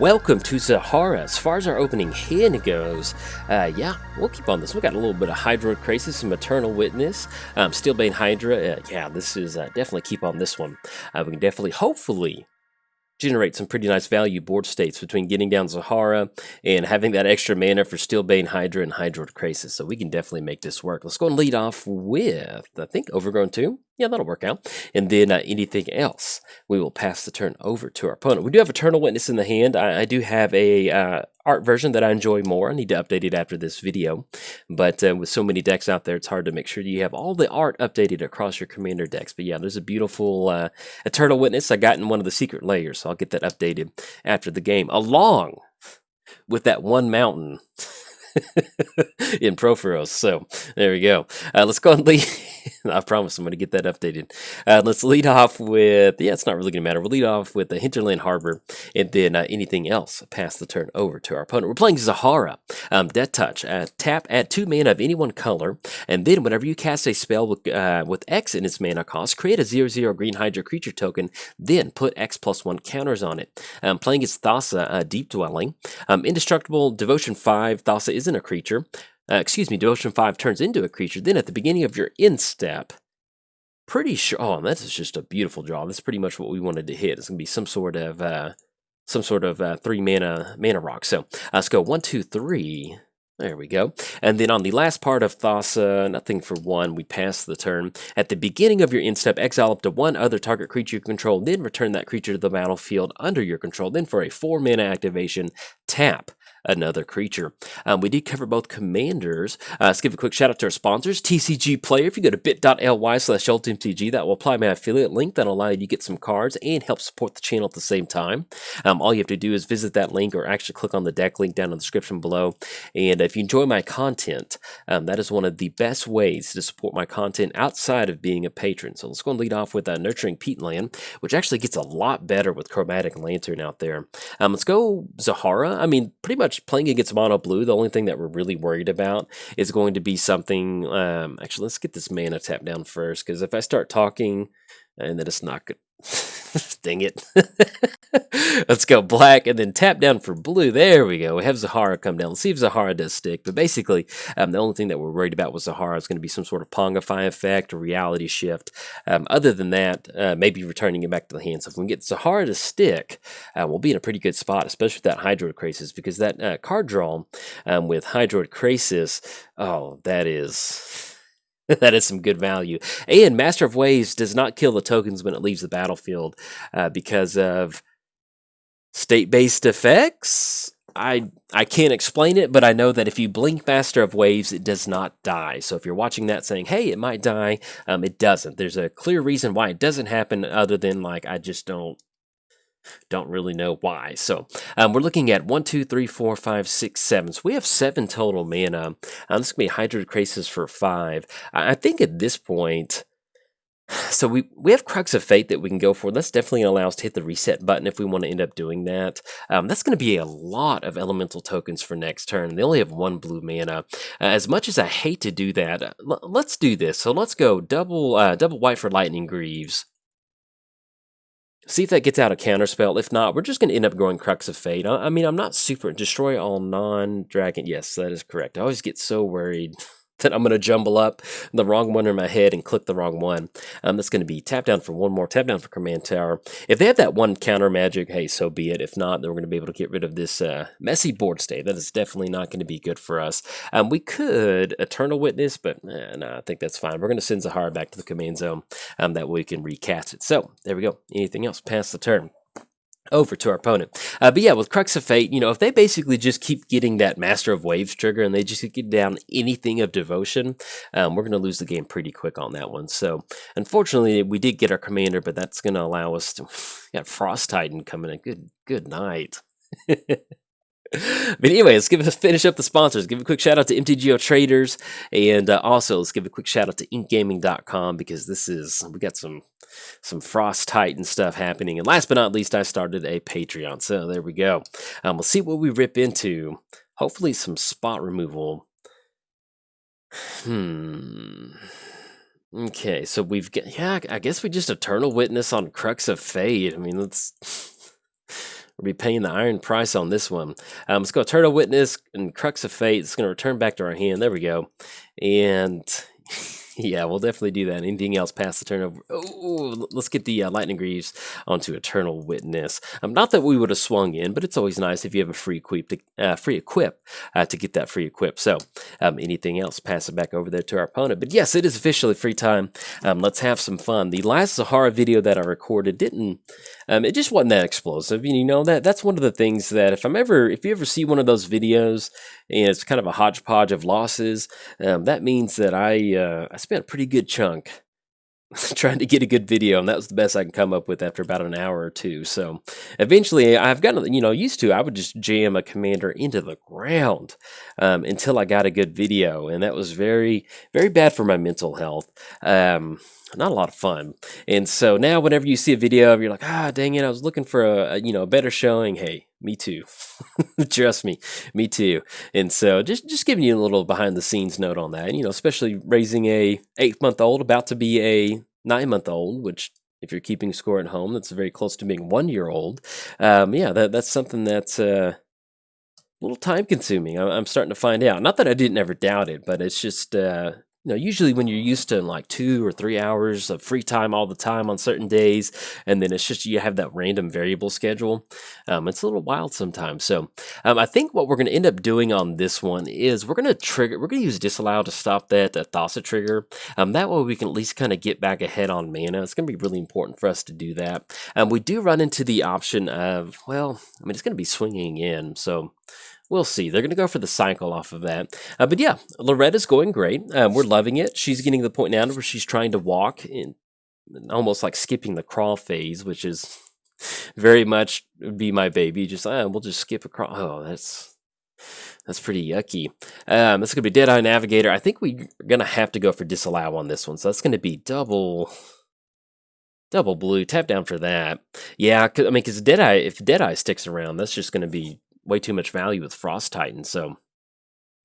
Welcome to Zaxara. As far as our opening hand goes, yeah, we'll keep on this. We got a little bit of Hydroid Crisis, some Eternal Witness, Steelbane Hydra. Yeah, this is definitely keep on this one. We can definitely, hopefully, generate some pretty nice value board states between getting down Zaxara and having that extra mana for Steelbane Hydra and Hydroid Crisis. So we can definitely make this work. Let's go and lead off with, I think, Overgrown Tomb. Yeah, that'll work out. And then anything else, we will pass the turn over to our opponent. We do have Eternal Witness in the hand. I do have a art version that I enjoy more. I need to update it after this video. But with so many decks out there, it's hard to make sure you have all the art updated across your commander decks. But yeah, there's a beautiful Eternal Witness I got in one of the secret layers. So I'll get that updated after the game, along with that one mountain in Proferos. So there we go. Let's go and lead. I promise I'm going to get that updated. Let's lead off with, yeah, it's not really going to matter. We'll lead off with the Hinterland Harbor, and then anything else, pass the turn over to our opponent. We're playing Zaxara. Death Touch. Tap, add 2 mana of any one color, and then whenever you cast a spell with X in its mana cost, create a 0/0 green Hydra creature token, then put X+1 counters on it. Playing its Thassa, Deep Dwelling. Indestructible, Devotion 5, Thassa isn't a creature. Devotion 5 turns into a creature. Then at the beginning of your end step, pretty sure, oh, that's just a beautiful draw. That's pretty much what we wanted to hit. It's going to be some sort of 3 mana rock. So let's go 1, 2, 3. There we go. And then on the last part of Thassa, nothing for 1, we pass the turn. At the beginning of your end step, exile up to 1 other target creature you control, then return that creature to the battlefield under your control. Then for a 4 mana activation, tap another creature. We did cover both commanders. Let's give a quick shout out to our sponsors, TCG Player. If you go to bit.ly/Jolt MTG, that will apply my affiliate link that'll allow you to get some cards and help support the channel at the same time. All you have to do is visit that link or actually click on the deck link down in the description below. And if you enjoy my content, that is one of the best ways to support my content outside of being a patron. So let's go and lead off with Nurturing Peatland, which actually gets a lot better with Chromatic Lantern out there. Let's go Zaxara. I mean, pretty much playing against mono blue, the only thing that we're really worried about is going to be something, actually, let's get this mana tap down first, because if I start talking, and then it's not good. Dang it. Let's go black and then tap down for blue. There we go. We have Zaxara come down. Let's see if Zaxara does stick. But basically, the only thing that we're worried about with Zaxara is going to be some sort of Pongify effect or reality shift. Other than that, maybe returning it back to the hand. So if we can get Zaxara to stick, we'll be in a pretty good spot, especially with that Hydroid Crisis, because that card draw with Hydroid Crisis, oh, that is... that is some good value. And Master of Waves does not kill the tokens when it leaves the battlefield because of state-based effects. I can't explain it, but I know that if you blink Master of Waves, it does not die. So if you're watching that saying, hey, it might die, it doesn't. There's a clear reason why it doesn't happen other than, like, I just don't really know why. So we're looking at 1, 2, 3, 4, 5, 6, 7. So we have 7 total mana. This can be Hydroid Crisis for 5. I think at this point, so we have Crux of Fate that we can go for. That's definitely going to allow us to hit the reset button if we want to end up doing that. That's going to be a lot of elemental tokens for next turn. They only have 1 blue mana. As much as I hate to do that, let's do this. So let's go double white for Lightning Greaves. See if that gets out a counterspell. If not, we're just going to end up going Crux of Fate. I mean, I'm not super... Destroy all non-dragon... Yes, that is correct. I always get so worried that I'm going to jumble up the wrong one in my head and click the wrong one. That's going to be tap down for 1 more, tap down for Command Tower. If they have that 1 counter magic, hey, so be it. If not, then we're going to be able to get rid of this messy board state. That is definitely not going to be good for us. We could Eternal Witness, but no, I think that's fine. We're going to send Zaxara back to the command zone. That way we can recast it. So, there we go. Anything else? Pass the turn over to our opponent. But yeah, with Crux of Fate, you know, if they basically just keep getting that Master of Waves trigger and they just get down anything of Devotion, we're going to lose the game pretty quick on that one. So, unfortunately, we did get our commander, but that's going to allow us to... got Frost Titan coming in. Good night. But anyway, let's finish up the sponsors. Give a quick shout out to MTGOTraders, and also let's give a quick shout out to inkgaming.com, because we got some Frost Titan stuff happening. And last but not least, I started a Patreon. So there we go. We'll see what we rip into. Hopefully some spot removal. Okay, so we've got, yeah, I guess we just Eternal Witness on Crux of Fate. I mean, let's... We'll be paying the iron price on this one. Let's go Eternal Witness and Crux of Fate. It's going to return back to our hand. There we go. And yeah, we'll definitely do that. Anything else past the turn over? Oh, let's get the Lightning Greaves onto Eternal Witness. Not that we would have swung in, but it's always nice if you have a free equip to get that free equip. So anything else, pass it back over there to our opponent. But yes, it is officially free time. Let's have some fun. The last Zaxara video that I recorded didn't. It just wasn't that explosive. You know, that's one of the things that if you ever see one of those videos and it's kind of a hodgepodge of losses, that means that I spent a pretty good chunk trying to get a good video, and that was the best I can come up with after about an hour or two. So eventually I've gotten, used to, I would just jam a commander into the ground until I got a good video, and that was very, very bad for my mental health. Not a lot of fun. And so now whenever you see a video, you're like, dang it, I was looking for a better showing. Hey, me too. Trust me too. And so just giving you a little behind the scenes note on that, especially raising a 8-month-old about to be a 9-month-old, which if you're keeping score at home, that's very close to being 1-year-old. Yeah, that's something that's a little time consuming. I'm starting to find out. Not that I didn't ever doubt it, but it's just usually when you're used to like 2 or 3 hours of free time all the time on certain days, and then it's just you have that random variable schedule, it's a little wild sometimes. So I think what we're going to end up doing on this one is we're going to use disallow to stop that Thassa trigger. That way we can at least kind of get back ahead on mana. It's going to be really important for us to do that. We do run into the option of, it's going to be swinging in, so we'll see. They're going to go for the cycle off of that. But yeah, Loretta's going great. We're loving it. She's getting to the point now where she's trying to walk in, almost like skipping the crawl phase, which is very much be my baby. Just we'll just skip across. Oh, that's pretty yucky. That's going to be Deadeye Navigator. I think we're going to have to go for disallow on this one. So that's going to be double blue. Tap down for that. Yeah, because Deadeye, if Deadeye sticks around, that's just going to be way too much value with Frost Titan. So,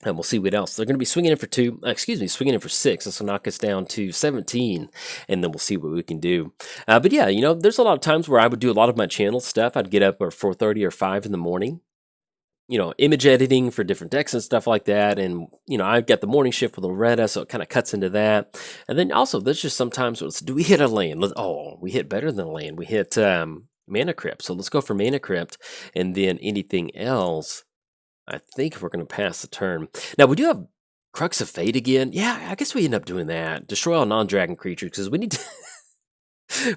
and we'll see what else. They're going to be swinging in for swinging in for 6. This will knock us down to 17, and then we'll see what we can do. But yeah, there's a lot of times where I would do a lot of my channel stuff. I'd get up at 4:30 or 5 in the morning, image editing for different decks and stuff like that. And, I've got the morning shift with Loretta, so it kind of cuts into that. And then also, there's just sometimes, do we hit a land? We hit better than a land. We hit Mana Crypt. So let's go for Mana Crypt, and then anything else, I think we're going to pass the turn. Now, we do have Crux of Fate again. Yeah, I guess we end up doing that. Destroy all non-dragon creatures, because we need to...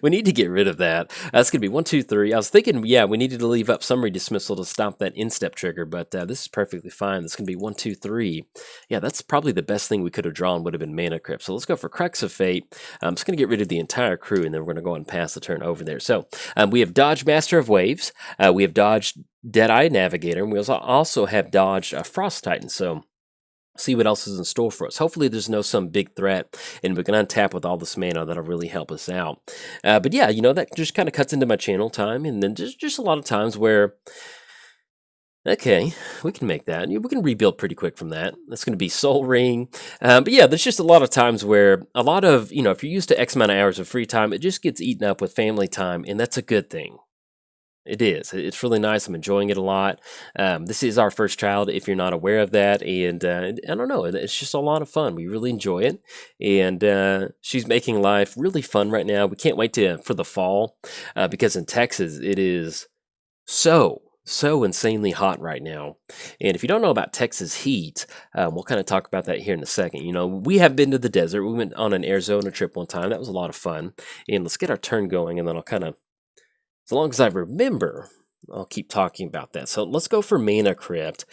we need to get rid of that. That's going to be 1, 2, 3. I was thinking, yeah, we needed to leave up summary dismissal to stop that instep trigger, but this is perfectly fine. This is going to be 1, 2, 3. Yeah, that's probably the best thing we could have drawn would have been Mana Crypt. So let's go for Crux of Fate. I'm just going to get rid of the entire crew, and then we're going to go and pass the turn over there. So we have dodged Master of Waves. We have dodged Deadeye Navigator, and we also have dodged Frost Titan. So see what else is in store for us. Hopefully there's some big threat, and we can untap with all this mana. That'll really help us out. But yeah, that just kind of cuts into my channel time, and then just a lot of times where, okay, we can make that. We can rebuild pretty quick from that. That's going to be Soul Ring. But yeah, there's just a lot of times where a lot of, if you're used to X amount of hours of free time, it just gets eaten up with family time, and that's a good thing. It is. It's really nice. I'm enjoying it a lot. This is our first child, if you're not aware of that. And I don't know. It's just a lot of fun. We really enjoy it. And she's making life really fun right now. We can't wait for the fall because in Texas, it is so insanely hot right now. And if you don't know about Texas heat, we'll kind of talk about that here in a second. We have been to the desert. We went on an Arizona trip one time. That was a lot of fun. And let's get our turn going, and then I'll kind of, as long as I remember, I'll keep talking about that. So let's go for Mana Crypt.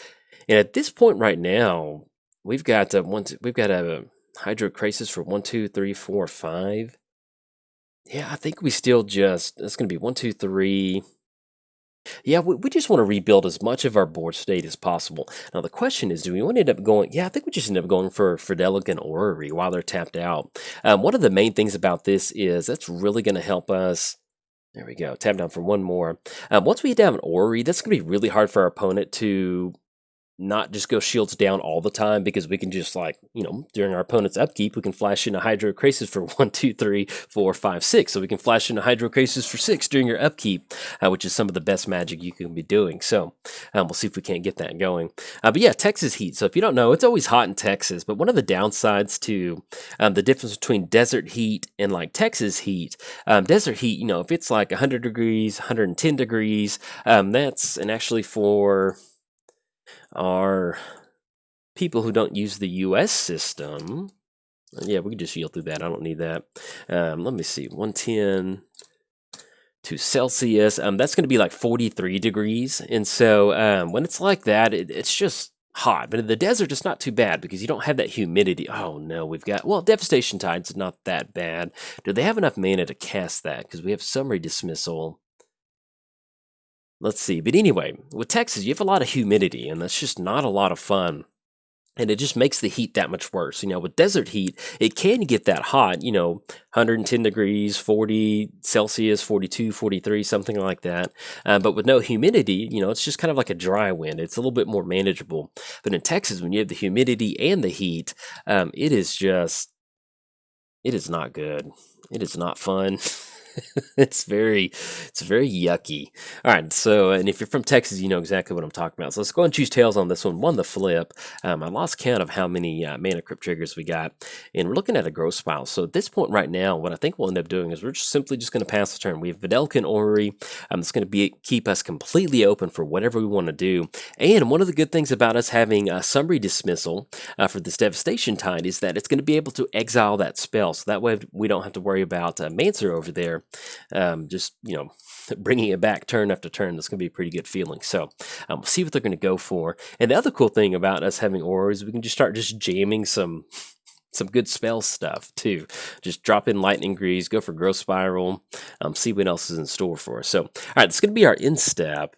And at this point right now, we've got a Hydrocrisis for 1, 2, 3, 4, 5. Yeah, I think we still that's going to be 1, 2, 3. Yeah, we just want to rebuild as much of our board state as possible. Now the question is, do we want to end up going? Yeah, I think we just end up going for Fidelic and Orrery while they're tapped out. One of the main things about this is that's really going to help us. There we go. Tap down for one more. Once we hit down an Orrery, that's going to be really hard for our opponent to not just go shields down all the time, because we can just, like, during our opponent's upkeep, we can flash in a Hydrocrisis for 1, 2, 3, 4, 5, 6. So we can flash in a Hydrocrisis for 6 during your upkeep, which is some of the best magic you can be doing. So we'll see if we can't get that going. But yeah, Texas heat. So if you don't know, it's always hot in Texas. But one of the downsides to the difference between desert heat and like Texas heat, desert heat, if it's like 100 degrees, 110 degrees, and actually for our people who don't use the US system, yeah, we can just yield through that. I don't need that. Let me see, 110 to Celsius. That's going to be like 43 degrees. And so when it's like that, it's just hot. But in the desert, it's not too bad because you don't have that humidity. Oh no, well, Devastation Tide's not that bad. Do they have enough mana to cast that? Because we have Summary Dismissal. Let's see. But anyway, with Texas, you have a lot of humidity, and that's just not a lot of fun. And it just makes the heat that much worse. With desert heat, it can get that hot, 110 degrees, 40 Celsius, 42, 43, something like that. But with no humidity, it's just kind of like a dry wind. It's a little bit more manageable. But in Texas, when you have the humidity and the heat, it is not good. It is not fun. it's very yucky. All right, so, and if you're from Texas, you know exactly what I'm talking about. So let's go and choose tails on this one. Won the flip. I lost count of how many mana crypt triggers we got, and we're looking at a growth spiral. So at this point right now, what I think we'll end up doing is we're just simply going to pass the turn. We have Vidalcan Orrery. It's going to keep us completely open for whatever we want to do. And one of the good things about us having a Summary Dismissal for this Devastation Tide is that it's going to be able to exile that spell. So that way we don't have to worry about Mancer over there. Just bringing it back turn after turn. That's going to be a pretty good feeling. So we'll see what they're going to go for. And the other cool thing about us having Aura is we can just start just jamming some good spell stuff too. Just drop in Lightning Grease, go for Growth Spiral, see what else is in store for us. So all right, it's going to be our end step.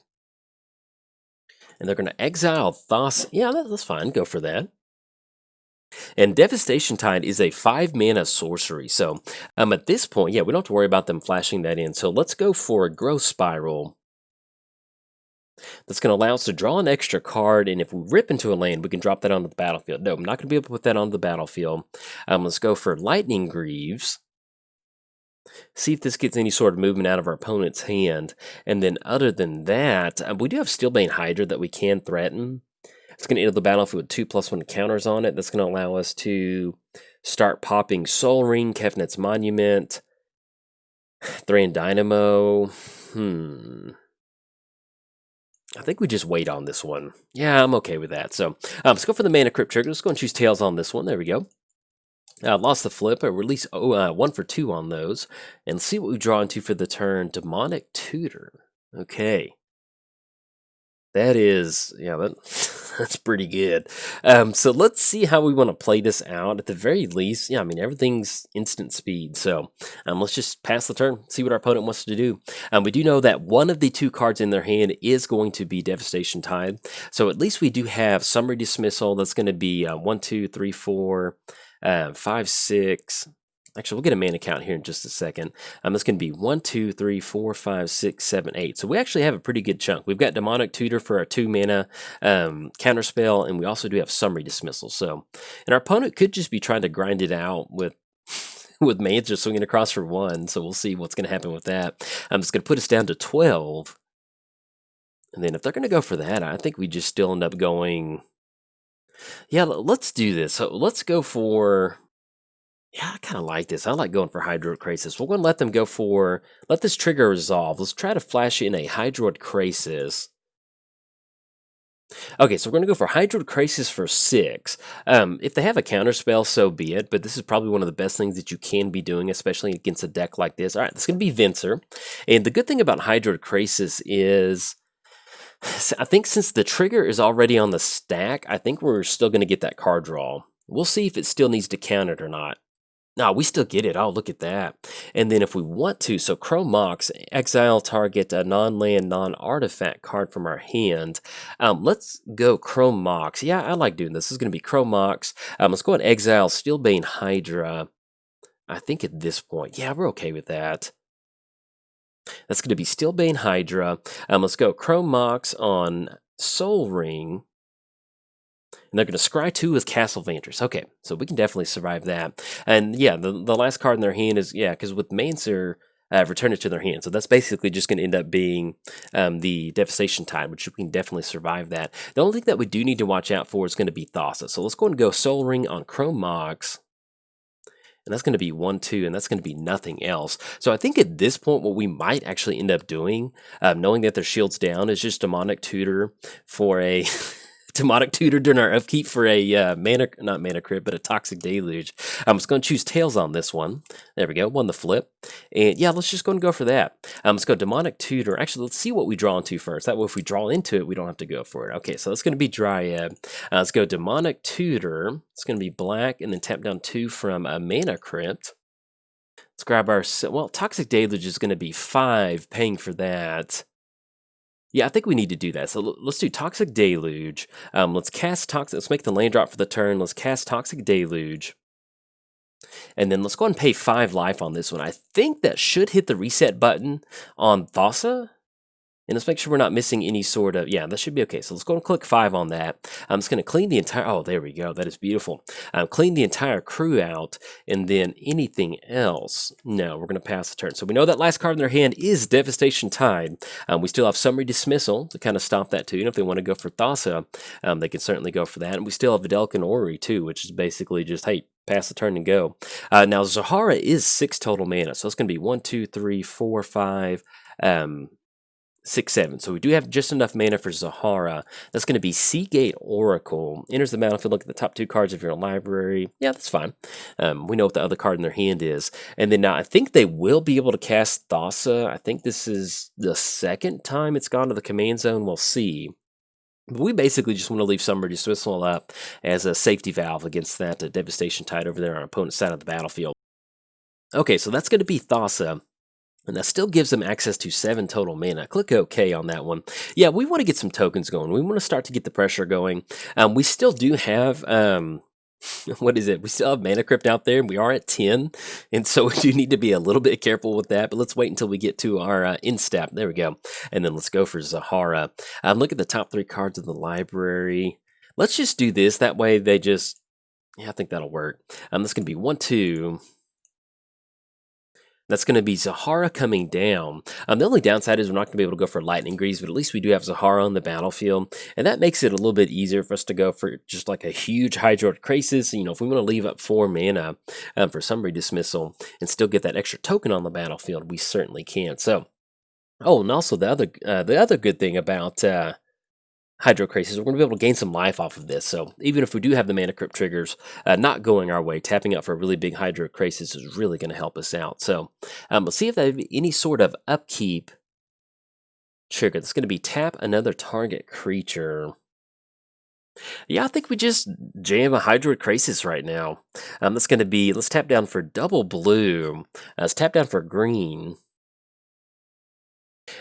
And they're going to exile Thassa. Yeah, that's fine. Go for that. And Devastation Tide is a 5-mana sorcery. So at this point, yeah, we don't have to worry about them flashing that in. So let's go for a Growth Spiral. That's going to allow us to draw an extra card, and if we rip into a land, we can drop that onto the battlefield. No, I'm not going to be able to put that on the battlefield. Let's go for Lightning Greaves. See if this gets any sort of movement out of our opponent's hand. And then other than that, we do have Steelbane Hydra that we can threaten. It's going to enter the battlefield with 2+1 counters on it. That's going to allow us to start popping Soul Ring, Kefnet's Monument, Thran Dynamo. I think we just wait on this one. Yeah, I'm okay with that. So let's go for the Mana Crypt trigger. Let's go and choose tails on this one. There we go. Lost the flip. I release 1 for 2 on those. And see what we draw into for the turn. Demonic Tutor. Okay. That is, yeah, that's pretty good. So let's see how we want to play this out. At the very least, yeah, I mean, everything's instant speed. So let's just pass the turn, see what our opponent wants to do. We do know that one of the 2 cards in their hand is going to be Devastation Tide. So at least we do have Summary Dismissal. That's going to be 1, 2, 3, 4, 5, 6. Actually, we'll get a mana count here in just a second. It's going to be 1, 2, 3, 4, 5, 6, 7, 8. So we actually have a pretty good chunk. We've got Demonic Tutor for our 2 mana counterspell, and we also do have Summary Dismissal. So, and our opponent could just be trying to grind it out with with Mancer swinging across for 1. So we'll see what's going to happen with that. It's going to put us down to 12. And then if they're going to go for that, I think we just still end up going. Yeah, let's do this. So let's go for. Yeah, I kind of like this. I like going for Hydroid Crisis. We're going to let them go for. Let this trigger resolve. Let's try to flash in a Hydroid Crisis. Okay, so we're going to go for Hydroid Crisis for 6. If they have a counterspell, so be it. But this is probably one of the best things that you can be doing, especially against a deck like this. All right, this is going to be Venser. And the good thing about Hydroid Crisis is. I think since the trigger is already on the stack, I think we're still going to get that card draw. We'll see if it still needs to count it or not. No, we still get it. Oh, look at that. And then if we want to, so Chrome Mox, exile target a non-land, non-artifact card from our hand. Let's go Chrome Mox. Yeah, I like doing this. This is going to be Chrome Mox. Let's go and exile Steelbane Hydra. I think at this point, yeah, we're okay with that. That's going to be Steelbane Hydra. Let's go Chrome Mox on Soul Ring. And they're going to scry 2 with Castle Vantress. Okay, so we can definitely survive that. And yeah, the last card in their hand is, yeah, because with Mancer, return it to their hand. So that's basically just going to end up being the Devastation Tide, which we can definitely survive that. The only thing that we do need to watch out for is going to be Thassa. So let's go and go Soul Ring on Chrome Mox. And that's going to be 1-2, and that's going to be nothing else. So I think at this point, what we might actually end up doing, knowing that their shield's down, is just Demonic Tutor for a Demonic Tutor during our upkeep for a not Mana Crypt, but a Toxic Deluge. I'm just going to choose Tails on this one. There we go, won the flip. And yeah, let's just go and go for that. Let's go Demonic Tutor. Actually, let's see what we draw into first. That way, if we draw into it, we don't have to go for it. Okay, so that's going to be Dryad. Let's go Demonic Tutor. It's going to be black, and then tap down 2 from a Mana Crypt. Let's grab our, well, Toxic Deluge is going to be 5, paying for that. Yeah, I think we need to do that. So let's do Toxic Deluge. Let's cast Toxic. Let's make the land drop for the turn. Let's cast Toxic Deluge. And then let's go ahead and pay 5 life on this one. I think that should hit the reset button on Thassa. And let's make sure we're not missing any sort of, yeah, that should be okay. So let's go and click 5 on that. I'm just going to clean the entire, oh, there we go. That is beautiful. Clean the entire crew out, and then anything else. No, we're going to pass the turn. So we know that last card in their hand is Devastation Tide. We still have Summary Dismissal to kind of stop that too. And if they want to go for Thassa, they can certainly go for that. And we still have Vidalcan Ori too, which is basically just, hey, pass the turn and go. Now, Zaxara is 6 total mana. So it's going to be 1, 2, 3, 4, 5, 6, 7. So we do have just enough mana for Zaxara. That's going to be Seagate Oracle. Enters the battlefield, look at the top 2 cards of your library. Yeah, that's fine. We know what the other card in their hand is. And then now I think they will be able to cast Thassa. I think this is the second time it's gone to the command zone. We'll see. But we basically just want to leave Summary Dismissal up as a safety valve against that Devastation Tide over there on our opponent's side of the battlefield. Okay, so that's going to be Thassa. And that still gives them access to 7 total mana. Click OK on that one. Yeah, we want to get some tokens going. We want to start to get the pressure going. We still do have, what is it? We still have Mana Crypt out there. We are at 10. And so we do need to be a little bit careful with that. But let's wait until we get to our in-step. There we go. And then let's go for Zaxara. Look at the top 3 cards of the library. Let's just do this. That way they just, yeah, I think that'll work. That's going to be 1, 2. That's going to be Zaxara coming down. The only downside is we're not going to be able to go for Lightning Greaves, but at least we do have Zaxara on the battlefield, and that makes it a little bit easier for us to go for just like a huge Hydroid Crisis. You know, if we want to leave up 4 mana for Summary Dismissal and still get that extra token on the battlefield, we certainly can. So, oh, and also the other good thing about Hydro Crisis, we're going to be able to gain some life off of this. So even if we do have the Mana Crypt triggers not going our way, tapping out for a really big Hydro Crisis is really going to help us out. So let's see if they have any sort of upkeep trigger. That's going to be tap another target creature. Yeah, I think we just jam a Hydroid Crisis right now. That's going to be, let's tap down for double blue. Let's tap down for green.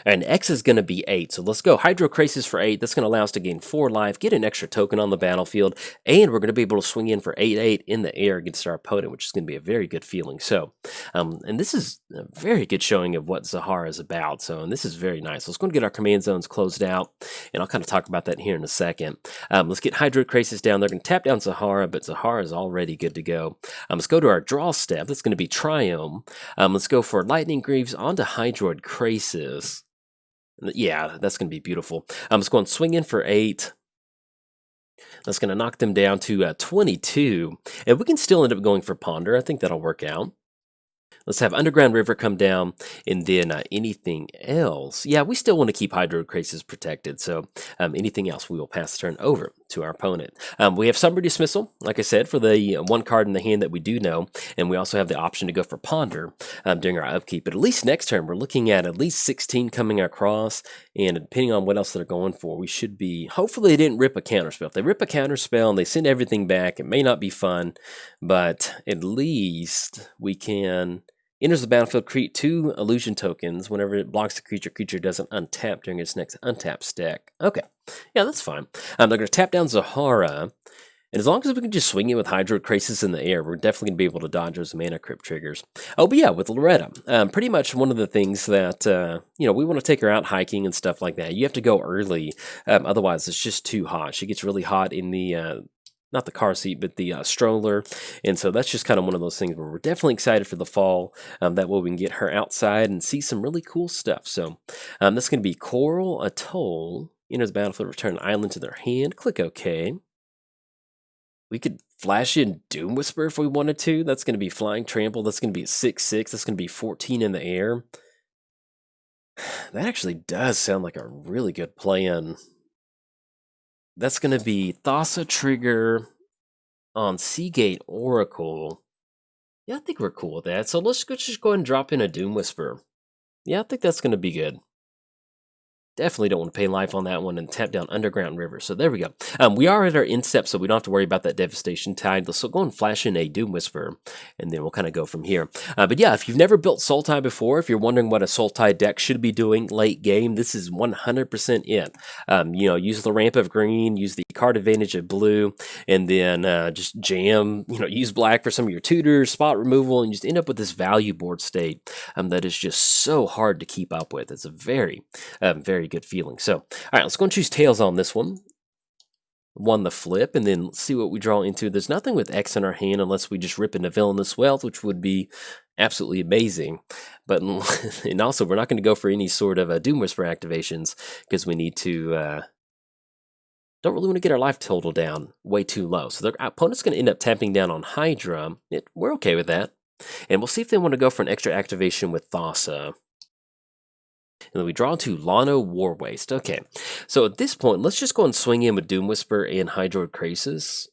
And X is going to be 8, so let's go. Hydro Crisis for 8, that's going to allow us to gain 4 life, get an extra token on the battlefield, and we're going to be able to swing in for 8/8 in the air against our opponent, which is going to be a very good feeling. So, and this is a very good showing of what Zaxara is about, so, and this is very nice. Let's go and get our command zones closed out, and I'll kind of talk about that here in a second. Let's get Hydro Crisis down. They're going to tap down Zaxara, but Zaxara is already good to go. Let's go to our draw step. That's going to be Triome. Let's go for Lightning Greaves onto Hydroid Crisis. Yeah, that's going to be beautiful. I'm just going to swing in for 8. That's going to knock them down to 22. And we can still end up going for Ponder. I think that'll work out. Let's have Underground River come down, and then anything else. Yeah, we still want to keep Hydro Crisis protected, so anything else we will pass the turn over to our opponent. We have Summary Dismissal, like I said, for the 1 card in the hand that we do know, and we also have the option to go for Ponder during our upkeep. But at least next turn, we're looking at least 16 coming across, and depending on what else they're going for, we should be, hopefully they didn't rip a counterspell. If they rip a counterspell and they send everything back, it may not be fun, but at least we can... Enters the battlefield, create 2 illusion tokens. Whenever it blocks the creature doesn't untap during its next untap step. Okay, yeah, that's fine. They're going to tap down Zaxara, and as long as we can just swing it with Hydro Crisis in the air, we're definitely going to be able to dodge those Mana Crypt triggers. Oh, but yeah, with Loretta, pretty much one of the things that, you know, we want to take her out hiking and stuff like that. You have to go early, otherwise it's just too hot. She gets really hot in the... not the car seat, but the stroller. And so that's just kind of one of those things where we're definitely excited for the fall. That way we can get her outside and see some really cool stuff. So that's going to be Coral Atoll. Enters the battlefield, return an island to their hand. Click OK. We could flash in Doom Whisper if we wanted to. That's going to be Flying Trample. That's going to be a 6/6. That's going to be 14 in the air. That actually does sound like a really good plan. That's going to be Thassa trigger on Seagate Oracle. Yeah, I think we're cool with that. So let's just go ahead and drop in a Doom Whisper. Yeah, I think that's going to be good. Definitely don't want to pay life on that one and tap down Underground River. So there we go. We are at our end step, so we don't have to worry about that Devastation Tide. Let's go and flash in a Doom Whisper, and then we'll kind of go from here. But yeah, if you've never built Sultai before, if you're wondering what a Sultai deck should be doing late game, this is 100% it. Use the ramp of green, use the card advantage of blue, and then just jam, use black for some of your tutors, spot removal, and you just end up with this value board state that is just so hard to keep up with. It's a very, very good feeling. So, all right, let's go and choose tails on this one. Won the flip, and then let's see what we draw into. There's nothing with X in our hand unless we just rip into Villainous Wealth, which would be absolutely amazing. But and also, we're not going to go for any sort of Doom Whisper activations because we need to. Don't really want to get our life total down way too low. So their opponent's going to end up tapping down on Hydra. We're okay with that. And we'll see if they want to go for an extra activation with Thassa. And then we draw to Lano War Waste. Okay, so at this point, let's just go and swing in with Doom Whisper and Hydroid Krasis.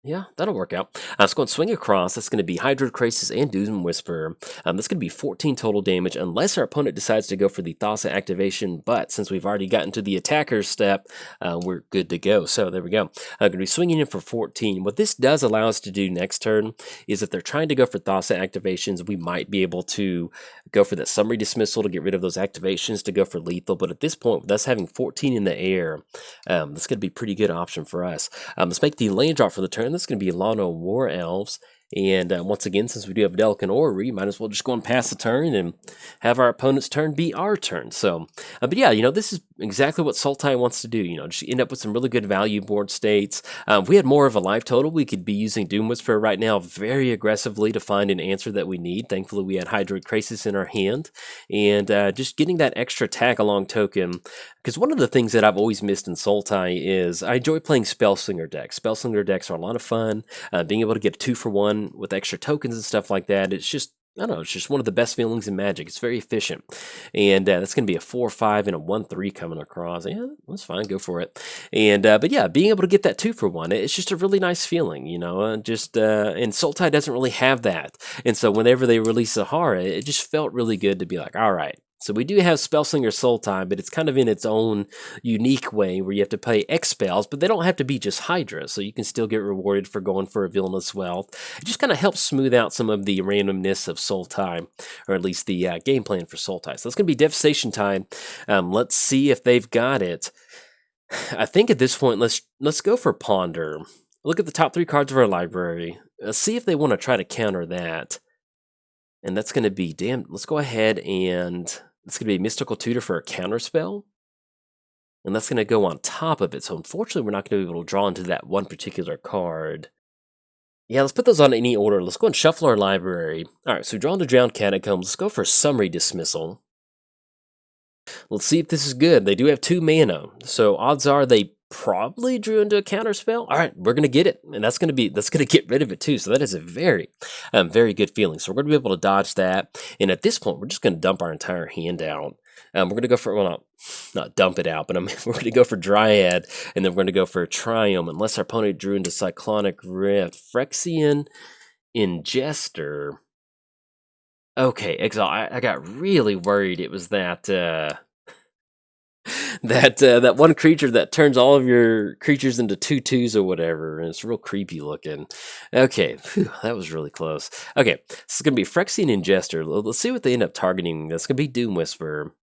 Yeah, that'll work out. Let's go and swing across. That's going to be Hydroid Krasis and Doom Whisper. That's going to be 14 total damage unless our opponent decides to go for the Thassa activation. But since we've already gotten to the attacker's step, we're good to go. So there we go. I'm going to be swinging in for 14. What this does allow us to do next turn is if they're trying to go for Thassa activations, we might be able to go for that summary dismissal to get rid of those activations to go for lethal. But at this point, with us having 14 in the air, that's going to be a pretty good option for us. Let's make the land drop for the turn. That's going to be Lano War Elves. And once again, since we do have Delican Orrery, might as well just go and pass the turn and have our opponent's turn be our turn. So, but yeah, this is exactly what Sultai wants to do. Just end up with some really good value board states. If we had more of a life total, we could be using Doom Whisper right now very aggressively to find an answer that we need. Thankfully, we had Hydroid Krasis in our hand. And just getting that extra tag-along token, because one of the things that I've always missed in Sultai is I enjoy playing Spellslinger decks. Spellslinger decks are a lot of fun. Being able to get a 2-for-1 with extra tokens and stuff like that, it's just, I don't know, it's just one of the best feelings in Magic. It's very efficient. And that's going to be a 4/5 and a 1/3 coming across. Yeah, that's fine. Go for it. And but yeah, being able to get that 2-for-1, it's just a really nice feeling, and Sultai doesn't really have that. And so whenever they release Sahara, it just felt really good to be like, all right. So we do have Spellslinger Sultai, but it's kind of in its own unique way where you have to pay X spells, but they don't have to be just Hydra, so you can still get rewarded for going for a Villainous Wealth. It just kind of helps smooth out some of the randomness of Sultai, or at least the game plan for Sultai. So it's going to be Devastation Tide. Let's see if they've got it. I think at this point, let's go for Ponder. Look at the top 3 cards of our library. See if they want to try to counter that. And that's going to be, let's go ahead and it's going to be Mystical Tutor for a counter spell. And that's going to go on top of it. So unfortunately, we're not going to be able to draw into that one particular card. Yeah, let's put those on any order. Let's go and shuffle our library. All right, so draw into Drowned Catacombs. Let's go for Summary Dismissal. Let's see if this is good. They do have 2 mana. So odds are they probably drew into a counter spell. All right, we're gonna get it, and that's gonna get rid of it too. So that is a very, very good feeling. So we're gonna be able to dodge that. And at this point, we're just gonna dump our entire hand out. We're gonna go for not dump it out, but we're gonna go for Dryad, and then we're gonna go for Triumph. Unless our opponent drew into Cyclonic Rift, Phyrexian Ingester. Okay, Exile. I got really worried. It was that. That one creature that turns all of your creatures into 2/2s or whatever, and it's real creepy looking. Okay, that was really close. Okay, so it's going to be Phyrexian Ingester. Let's see what they end up targeting. That's going to be Doom Whisper.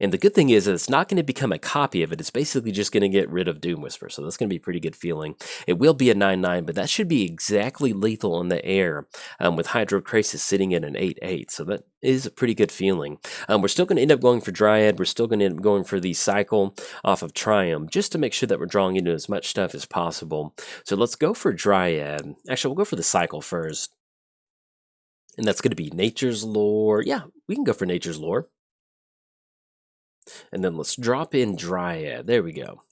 And the good thing is that it's not going to become a copy of it. It's basically just going to get rid of Doom Whisper. So that's going to be a pretty good feeling. It will be a 9/9, but that should be exactly lethal in the air with Hydrocrasis sitting at an 8/8. So that is a pretty good feeling. We're still going to end up going for Dryad. We're still going to end up going for the cycle off of Triumph just to make sure that we're drawing into as much stuff as possible. So let's go for Dryad. Actually, we'll go for the cycle first. And that's going to be Nature's Lore. Yeah, we can go for Nature's Lore. And then let's drop in Dryad. There we go.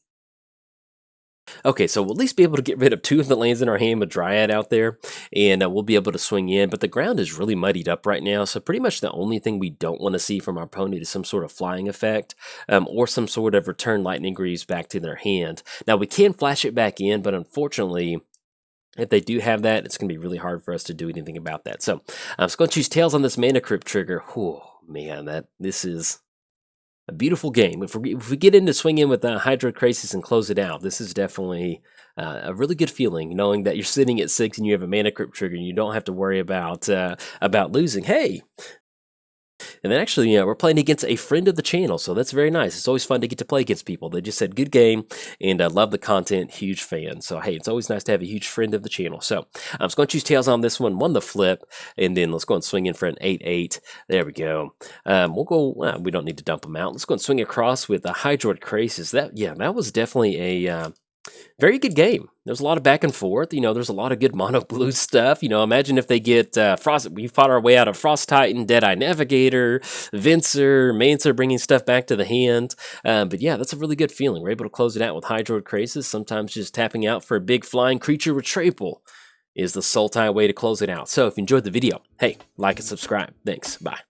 Okay, so we'll at least be able to get rid of 2 of the lands in our hand with Dryad out there, and we'll be able to swing in, but the ground is really muddied up right now, so pretty much the only thing we don't want to see from our opponent is some sort of flying effect, or some sort of return Lightning Greaves back to their hand. Now, we can flash it back in, but unfortunately, if they do have that, it's going to be really hard for us to do anything about that. So, I'm just going to choose Tails on this Mana Crypt trigger. Oh, man, this is a beautiful game. If we get into swing in with Hydrocrasis and close it out, this is definitely a really good feeling, knowing that you're sitting at 6 and you have a Mana Crypt trigger and you don't have to worry about losing. Hey! And then actually, we're playing against a friend of the channel, so that's very nice. It's always fun to get to play against people. They just said, good game, and I love the content, huge fan. So, hey, it's always nice to have a huge friend of the channel. So, I'm just going to choose Tails on this one, won the flip, and then let's go and swing in for an 8/8. There we go. We'll go, we don't need to dump them out. Let's go and swing across with a Hydrocrasis. That was definitely a very good game. There's a lot of back and forth. There's a lot of good mono blue stuff. Imagine if they get Frost. We fought our way out of Frost Titan, Deadeye Navigator, Vincer, Mancer bringing stuff back to the hand. But yeah, that's a really good feeling. We're able to close it out with Hydrocrasis. Sometimes just tapping out for a big flying creature with Trample is the Sultai way to close it out. So if you enjoyed the video, hey, like and subscribe. Thanks. Bye.